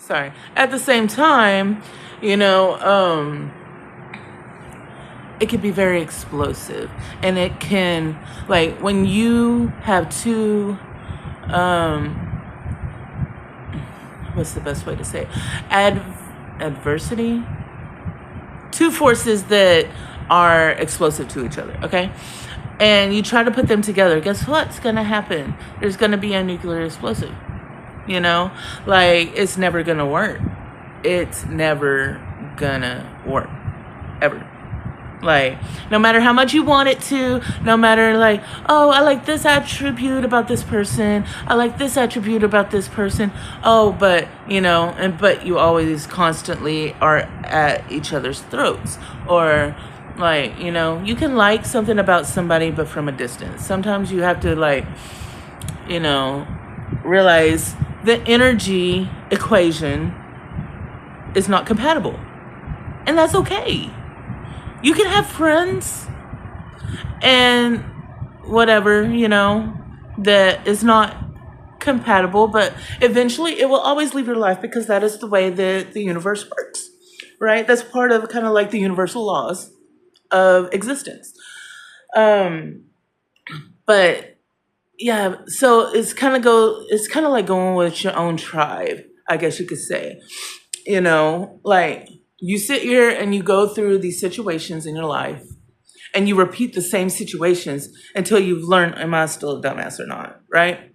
sorry. At the same time, you know, it can be very explosive, and it can, like, when you have two, um, what's the best way to say it? Adversity, two forces that are explosive to each other, okay? And you try to put them together, guess what's gonna happen? There's gonna be a nuclear explosive, you know? Like, it's never gonna work. It's never gonna work. Ever. Like, no matter how much you want it to, no matter like, oh, I like this attribute about this person, I like this attribute about this person. Oh, but, you know, but you always constantly are at each other's throats. Or, like, you know, you can like something about somebody, but from a distance. Sometimes you have to, like, you know, realize the energy equation is not compatible. And that's okay. You can have friends and whatever, you know, that is not compatible, but eventually it will always leave your life because that is the way that the universe works, right? That's part of kind of like the universal laws of existence. Um, but yeah, so it's kind of like going with your own tribe, I guess you could say. You know, like you sit here and you go through these situations in your life and you repeat the same situations until you've learned, am I still a dumbass or not? Right?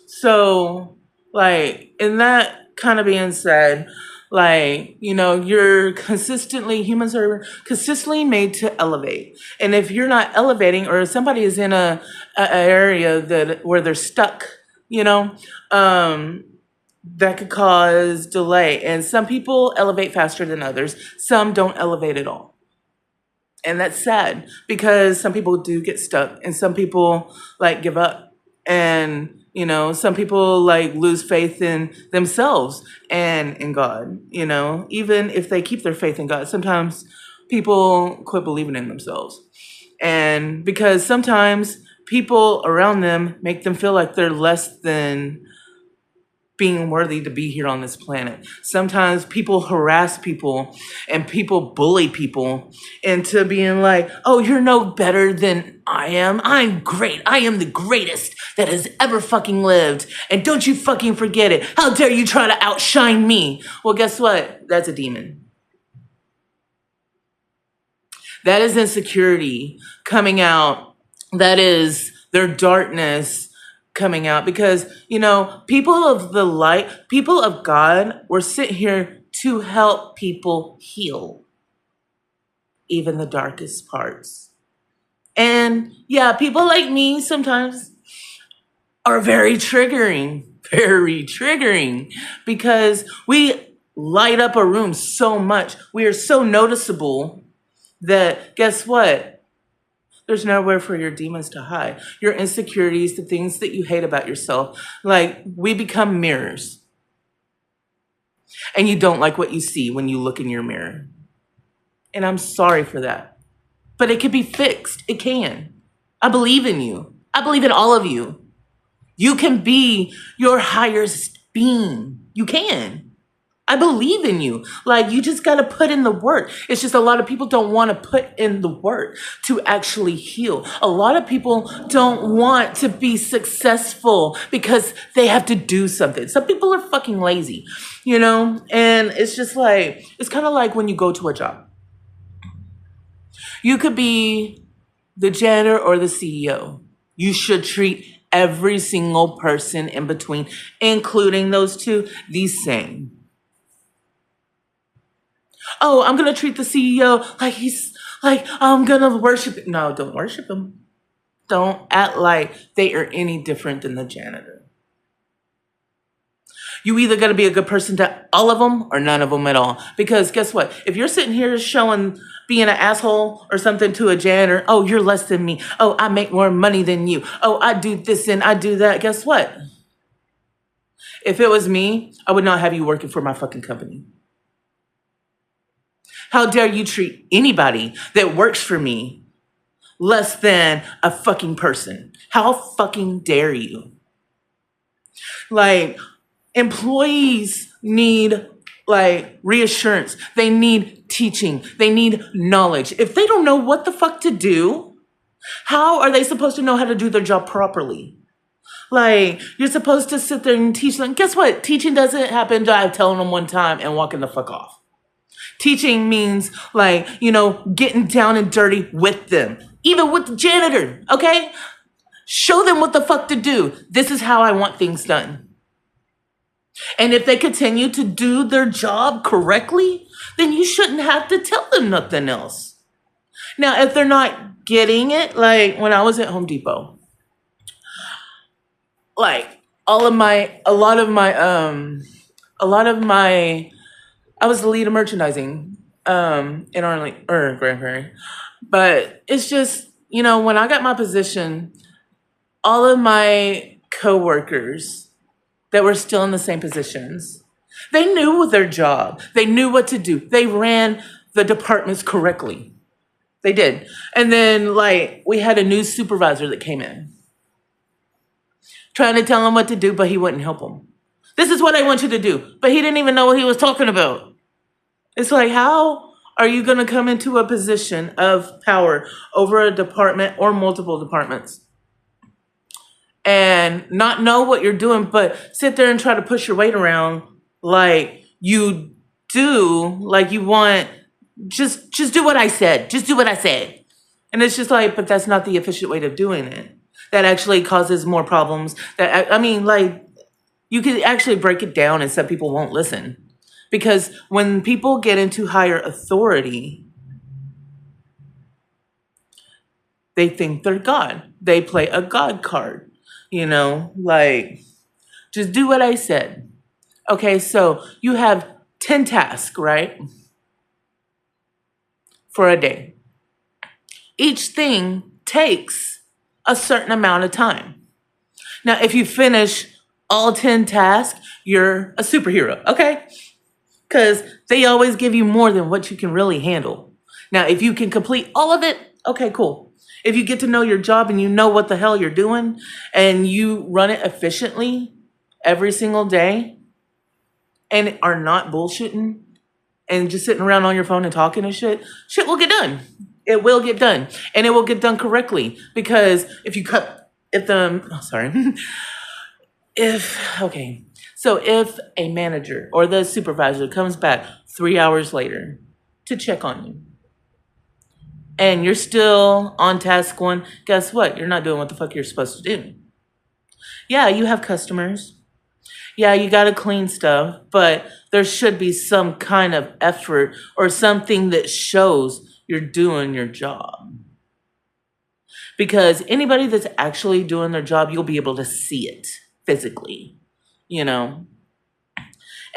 So, like, in that kind of being said, like, you know, humans are consistently made to elevate. And if you're not elevating, or somebody is in a area where they're stuck, you know, that could cause delay. And some people elevate faster than others. Some don't elevate at all. And that's sad because some people do get stuck and some people like give up. And, you know, some people like lose faith in themselves and in God, you know, even if they keep their faith in God. Sometimes people quit believing in themselves. And because sometimes people around them make them feel like they're less than being worthy to be here on this planet. Sometimes people harass people and people bully people into being like, oh, you're no better than I am. I'm great. I am the greatest that has ever fucking lived. And don't you fucking forget it. How dare you try to outshine me? Well, guess what? That's a demon. That is insecurity coming out. That is their darkness coming out, because, you know, people of the light, people of God, were sent here to help people heal even the darkest parts. And yeah, people like me sometimes are very triggering, because we light up a room so much. We are so noticeable that, guess what? There's nowhere for your demons to hide. Your insecurities, the things that you hate about yourself. Like, we become mirrors. And you don't like what you see when you look in your mirror. And I'm sorry for that. But it can be fixed. It can. I believe in you. I believe in all of you. You can be your highest being. You can. I believe in you. Like, you just got to put in the work. It's just a lot of people don't want to put in the work to actually heal. A lot of people don't want to be successful because they have to do something. Some people are fucking lazy, you know? And it's just like, it's kind of like when you go to a job. You could be the janitor or the CEO. You should treat every single person in between, including those two, the same. Oh, I'm going to treat the CEO like he's like, I'm going to worship him. No, don't worship him. Don't act like they are any different than the janitor. You either got to be a good person to all of them or none of them at all. Because guess what? If you're sitting here showing being an asshole or something to a janitor, oh, you're less than me. Oh, I make more money than you. Oh, I do this and I do that. Guess what? If it was me, I would not have you working for my fucking company. How dare you treat anybody that works for me less than a fucking person? How fucking dare you? Like, employees need like reassurance. They need teaching. They need knowledge. If they don't know what the fuck to do, how are they supposed to know how to do their job properly? Like, you're supposed to sit there and teach them. Guess what? Teaching doesn't happen by telling them one time and walking the fuck off. Teaching means like, getting down and dirty with them. Even with the janitor, okay? Show them what the fuck to do. This is how I want things done. And if they continue to do their job correctly, then you shouldn't have to tell them nothing else. Now, if they're not getting it, like when I was at Home Depot, like a lot of my, I was the lead of merchandising, in Arlington or Grand Prairie. But it's just, when I got my position, all of my coworkers that were still in the same positions, they knew their job. They knew what to do. They ran the departments correctly. They did. And then we had a new supervisor that came in, trying to tell them what to do, but he wouldn't help them. This is what I want you to do. But he didn't even know what he was talking about. It's like, how are you going to come into a position of power over a department or multiple departments and not know what you're doing, but sit there and try to push your weight around like you do, like you want, just do what I said. Just do what I said. And it's just like, but that's not the efficient way of doing it. That actually causes more problems. You could actually break it down and some people won't listen. Because when people get into higher authority, they think they're God. They play a God card, just do what I said. Okay, so you have 10 tasks, right? For a day. Each thing takes a certain amount of time. Now, if you finish all 10 tasks, you're a superhero, okay? Because they always give you more than what you can really handle. Now, if you can complete all of it, okay, cool. If you get to know your job and you know what the hell you're doing and you run it efficiently every single day and are not bullshitting and just sitting around on your phone and talking and shit will get done. It will get done. And it will get done correctly. Because if a manager or the supervisor comes back 3 hours later to check on you and you're still on task one, guess what? You're not doing what the fuck you're supposed to do. Yeah, you have customers. Yeah, you got to clean stuff, but there should be some kind of effort or something that shows you're doing your job. Because anybody that's actually doing their job, you'll be able to see it physically, And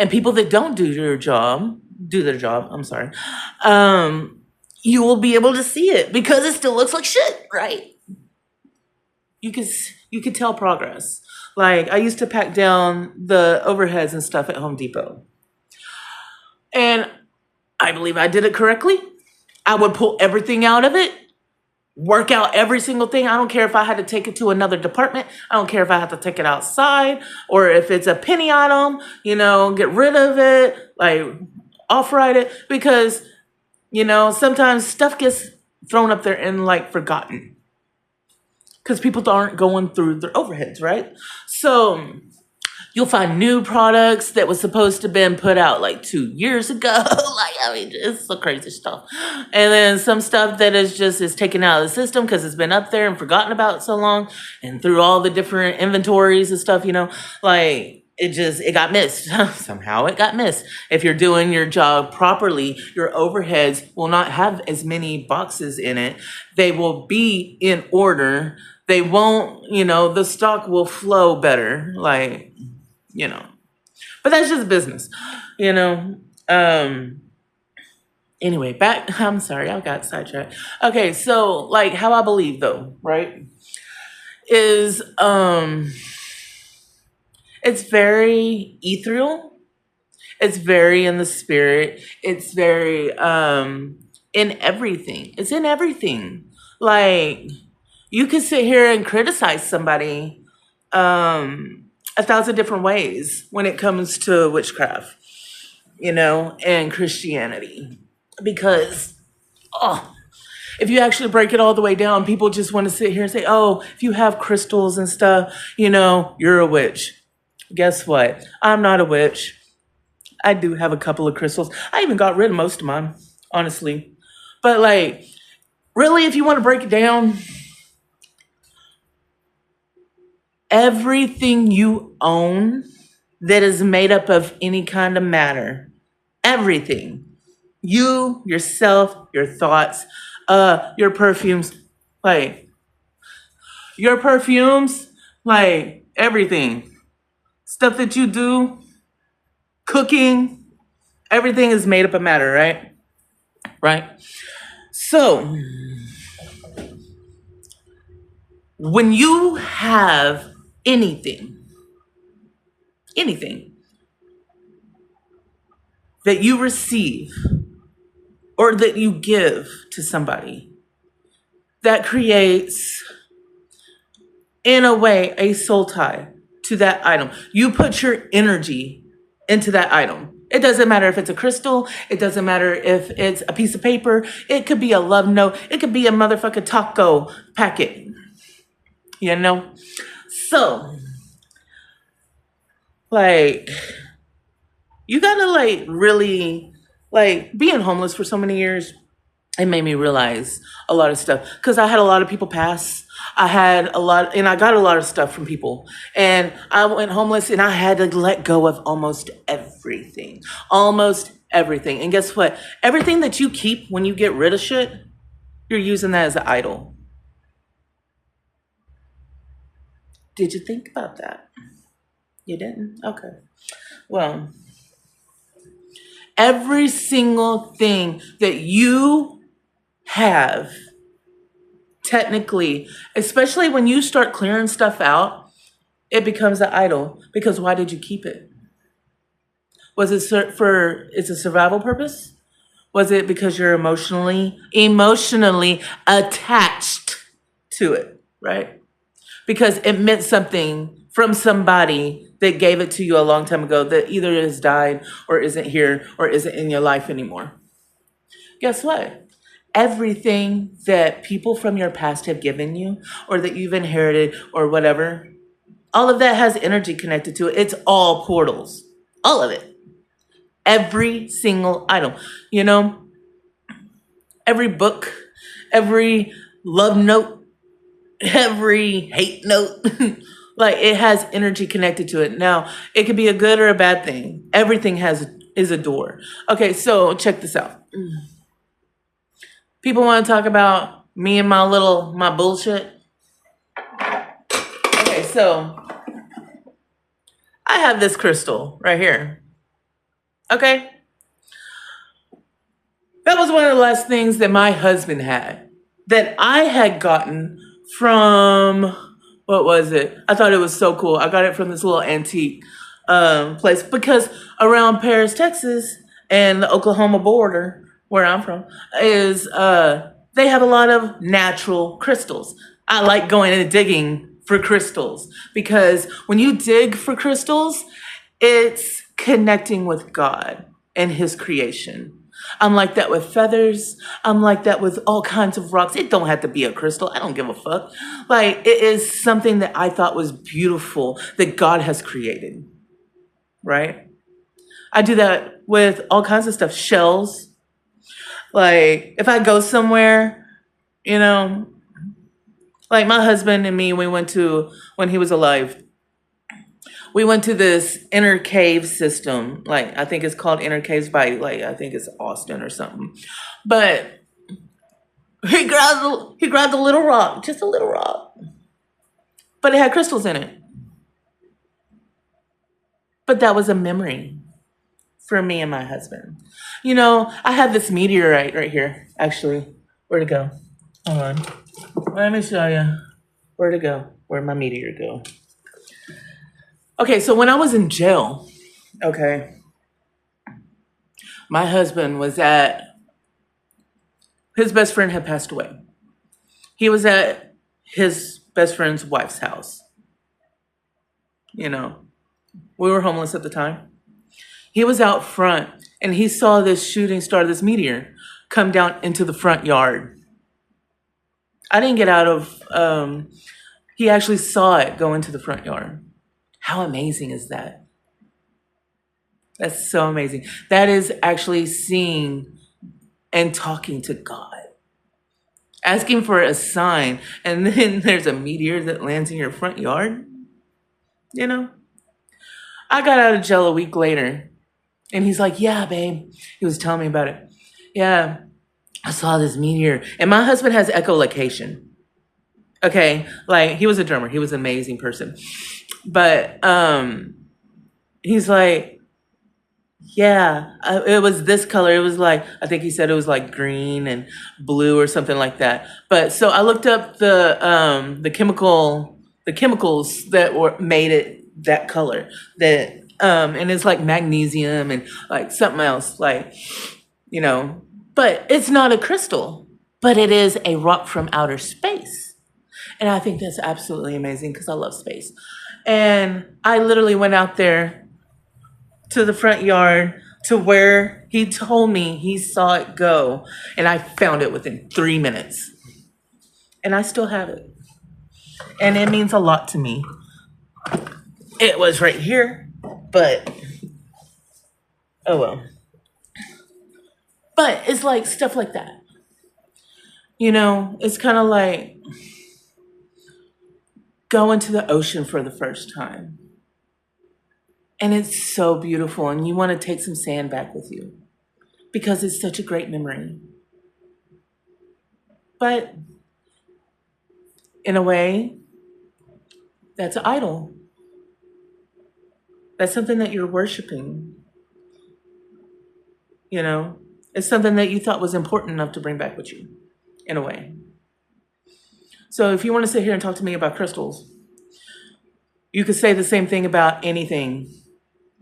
people that don't do their job, you will be able to see it because it still looks like shit, right? You could tell progress. Like, I used to pack down the overheads and stuff at Home Depot. And I believe I did it correctly. I would pull everything out of it, work out every single thing. I don't care if I had to take it to another department. I don't care if I have to take it outside or if it's a penny item, get rid of it, off-write it. Because, sometimes stuff gets thrown up there and forgotten. Because people aren't going through their overheads, right? So you'll find new products that was supposed to have been put out 2 years ago. It's the crazy stuff. And then some stuff that is taken out of the system because it's been up there and forgotten about so long. And through all the different inventories and stuff, it got missed. Somehow it got missed. If you're doing your job properly, your overheads will not have as many boxes in it. They will be in order. They won't, the stock will flow better. But that's just business, Anyway, I'm sorry, I got sidetracked. Okay, so how I believe though, right, is it's very ethereal. It's very in the spirit. It's very in everything. It's in everything. You could sit here and criticize somebody 1,000 different ways when it comes to witchcraft, and Christianity. Because, oh, if you actually break it all the way down, people just want to sit here and say, oh, if you have crystals and stuff, you're a witch. Guess what? I'm not a witch. I do have a couple of crystals. I even got rid of most of mine, honestly. But really, if you want to break it down, everything you own that is made up of any kind of matter, everything, you, yourself, your thoughts, your perfumes, everything, stuff that you do, cooking, everything is made up of matter, right? Right? So, when you have anything that you receive or that you give to somebody, that creates, in a way, a soul tie to that item. You put your energy into that item. It doesn't matter if it's a crystal. It doesn't matter if it's a piece of paper. It could be a love note. It could be a motherfucking taco packet. So, you gotta really, being homeless for so many years, it made me realize a lot of stuff. Because I had a lot of people pass. I got a lot of stuff from people. And I went homeless and I had to let go of almost everything. Almost everything. And guess what? Everything that you keep when you get rid of shit, you're using that as an idol. Did you think about that? You didn't? Okay. Well, every single thing that you have, technically, especially when you start clearing stuff out, it becomes an idol. Because why did you keep it? Was it for it's a survival purpose? Was it because you're emotionally attached to it, right? Because it meant something from somebody that gave it to you a long time ago that either has died or isn't here or isn't in your life anymore. Guess what? Everything that people from your past have given you or that you've inherited or whatever, all of that has energy connected to it. It's all portals. All of it. Every single item. Every book, every love note, every hate note, it has energy connected to it. Now, it could be a good or a bad thing. Everything is a door. Okay, so check this out. People want to talk about me and my bullshit. Okay, so I have this crystal right here. Okay? That was one of the last things that my husband had that I had gotten from, what was it? I thought it was so cool. I got it from this little antique place because around Paris, Texas and the Oklahoma border, where I'm from, is they have a lot of natural crystals. I like going and digging for crystals because when you dig for crystals, it's connecting with God and his creation. I'm like that with feathers. I'm like that with all kinds of rocks. It don't have to be a crystal. I don't give a fuck. It is something that I thought was beautiful that God has created, right? I do that with all kinds of stuff. Shells. If I go somewhere, my husband and me, we went to, when he was alive, we went to this inner cave system. I think it's called Inner Caves by, I think it's Austin or something. But he grabbed a little rock, just a little rock. But it had crystals in it. But that was a memory for me and my husband. I have this meteorite right here, actually. Where'd it go? Hold on. Let me show you. Where'd it go? Where'd my meteor go? Okay, so when I was in jail, my husband was his best friend had passed away. He was at his best friend's wife's house. you know. We were homeless at the time. He was out front and he saw this shooting star, this meteor, come down into the front yard. I didn't get out of, he actually saw it go into the front yard. How amazing is that? That's so amazing. That is actually seeing and talking to God, asking for a sign, and then there's a meteor that lands in your front yard. You know, I got out of jail a week later, and he's like, "Yeah, babe." He was telling me about it. Yeah, I saw this meteor, and my husband has echolocation. Okay, like he was a drummer. He was an amazing person, but he's like, yeah, it was this color. It was like, I think he said it was like green and blue or something like that. But so I looked up the chemicals that were made it that color. That and it's like magnesium and like something else, like, you know. But it's not a crystal, but it is a rock from outer space. And I think that's absolutely amazing because I love space. And I literally went out there to the front yard to where he told me he saw it go, and I found it within 3 minutes, and I still have it, and it means a lot to me. It was right here, but oh well. But it's like stuff like that, you know. It's kind of like going to the ocean for the first time. And it's so beautiful, and you want to take some sand back with you because it's such a great memory. But in a way, that's an idol. That's something that you're worshiping. You know, it's something that you thought was important enough to bring back with you, in a way. So if you want to sit here and talk to me about crystals, you could say the same thing about anything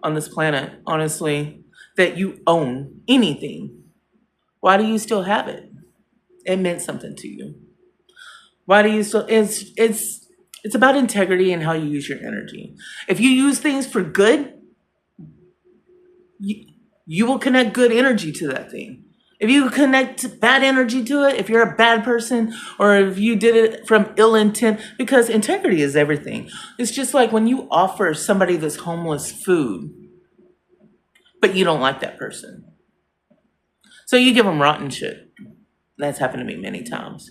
on this planet, honestly, that you own, anything. Why do you still have it? It meant something to you. Why do you still, it's about integrity and how you use your energy. If you use things for good, you will connect good energy to that thing. If you connect bad energy to it, if you're a bad person, or if you did it from ill intent, because integrity is everything. It's just like when you offer somebody that's homeless food, but you don't like that person. So you give them rotten shit. That's happened to me many times.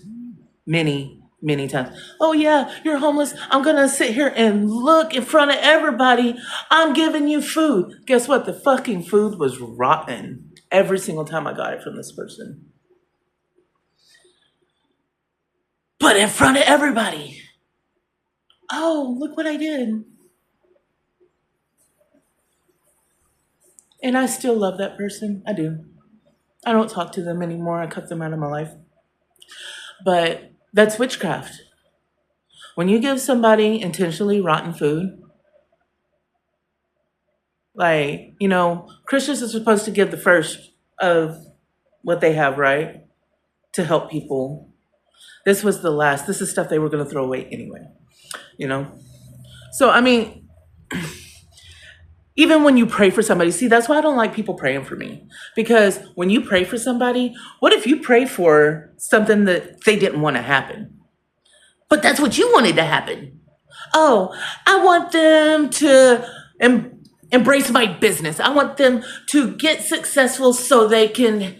Many times. Oh yeah, you're homeless. I'm going to sit here and look in front of everybody. I'm giving you food. Guess what? The fucking food was rotten every single time I got it from this person. But in front of everybody. Oh, look what I did. And I still love that person. I do. I don't talk to them anymore. I cut them out of my life. But that's witchcraft. When you give somebody intentionally rotten food, like, you know, Christians are supposed to give the first of what they have, right? To help people. This was the last. This is stuff they were going to throw away anyway, you know? So, I mean, even when you pray for somebody, see, that's why I don't like people praying for me. Because when you pray for somebody, what if you pray for something that they didn't want to happen? But that's what you wanted to happen. Oh, I want them to embrace my business. I want them to get successful so they can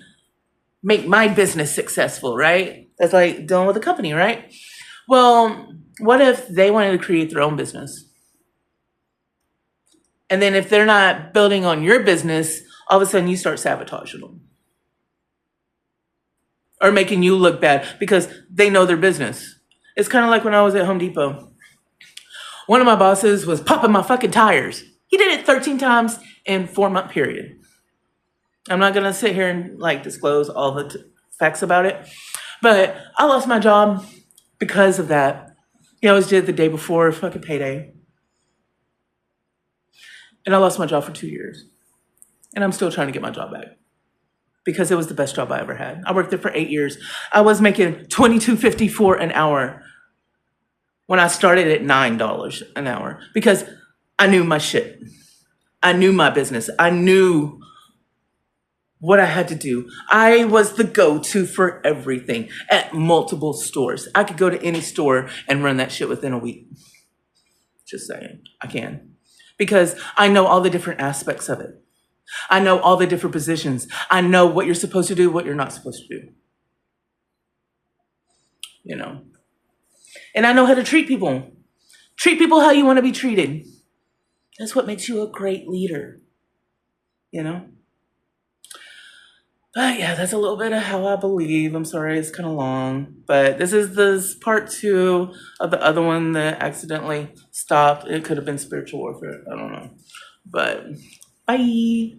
make my business successful, right? That's like dealing with a company, right? Well, what if they wanted to create their own business? And then if they're not building on your business, all of a sudden you start sabotaging them. Or making you look bad because they know their business. It's kind of like when I was at Home Depot. One of my bosses was popping my fucking tires. He did it 13 times in 4-month period. I'm not going to sit here and like disclose all the facts about it. But I lost my job because of that. He always did it the day before fucking payday. And I lost my job for 2 years. And I'm still trying to get my job back. Because it was the best job I ever had. I worked there for 8 years. I was making $22.54 an hour when I started at $9 an hour. Because I knew my shit. I knew my business. I knew what I had to do. I was the go-to for everything at multiple stores. I could go to any store and run that shit within a week. Just saying, I can. Because I know all the different aspects of it. I know all the different positions. I know what you're supposed to do, what you're not supposed to do, you know. And I know how to treat people. Treat people how you want to be treated. That's what makes you a great leader, you know. But yeah, that's a little bit of how I believe. I'm sorry, it's kind of long. But this part 2 of the other one that accidentally stopped. It could have been spiritual warfare. I don't know. But bye.